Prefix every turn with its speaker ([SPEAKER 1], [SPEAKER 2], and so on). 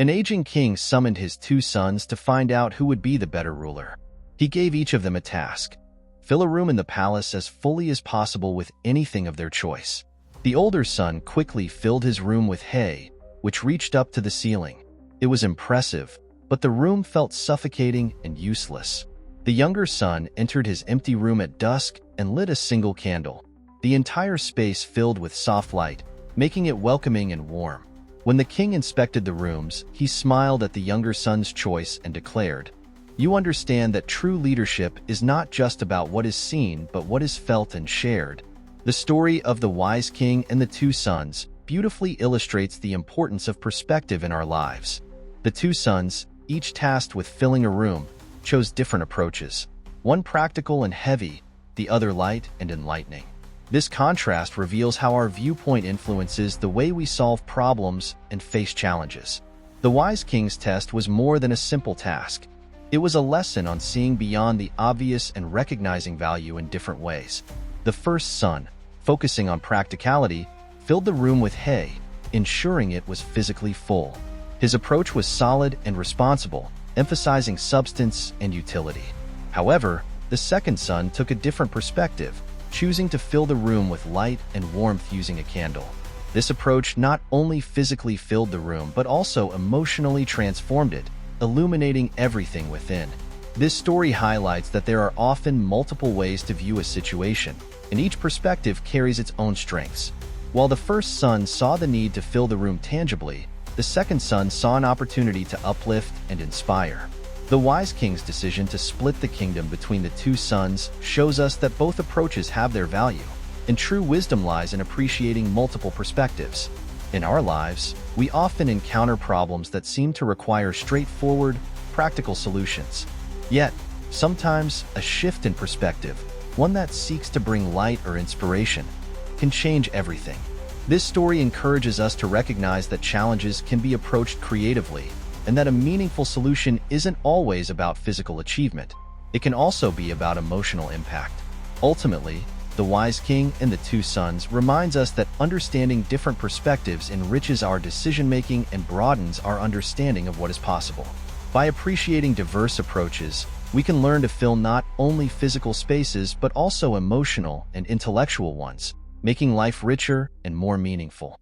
[SPEAKER 1] An aging king summoned his two sons to find out who would be the better ruler. He gave each of them a task: fill a room in the palace as fully as possible with anything of their choice. The older son quickly filled his room with hay, which reached up to the ceiling. It was impressive, but the room felt suffocating and useless. The younger son entered his empty room at dusk and lit a single candle. The entire space filled with soft light, making it welcoming and warm. When the king inspected the rooms, he smiled at the younger son's choice and declared, "You understand that true leadership is not just about what is seen, but what is felt and shared." The story of the wise king and the two sons beautifully illustrates the importance of perspective in our lives. The two sons, each tasked with filling a room, chose different approaches, one practical and heavy, the other light and enlightening. This contrast reveals how our viewpoint influences the way we solve problems and face challenges. The wise king's test was more than a simple task. It was a lesson on seeing beyond the obvious and recognizing value in different ways. The first son, focusing on practicality, filled the room with hay, ensuring it was physically full. His approach was solid and responsible, emphasizing substance and utility. However, the second son took a different perspective, choosing to fill the room with light and warmth using a candle. This approach not only physically filled the room but also emotionally transformed it, illuminating everything within. This story highlights that there are often multiple ways to view a situation, and each perspective carries its own strengths. While the first son saw the need to fill the room tangibly, the second son saw an opportunity to uplift and inspire. The wise king's decision to split the kingdom between the two sons shows us that both approaches have their value, and true wisdom lies in appreciating multiple perspectives. In our lives, we often encounter problems that seem to require straightforward, practical solutions. Yet, sometimes a shift in perspective, one that seeks to bring light or inspiration, can change everything. This story encourages us to recognize that challenges can be approached creatively, and that a meaningful solution isn't always about physical achievement. It can also be about emotional impact. Ultimately, the wise king and the two sons reminds us that understanding different perspectives enriches our decision-making and broadens our understanding of what is possible. By appreciating diverse approaches, we can learn to fill not only physical spaces but also emotional and intellectual ones, making life richer and more meaningful.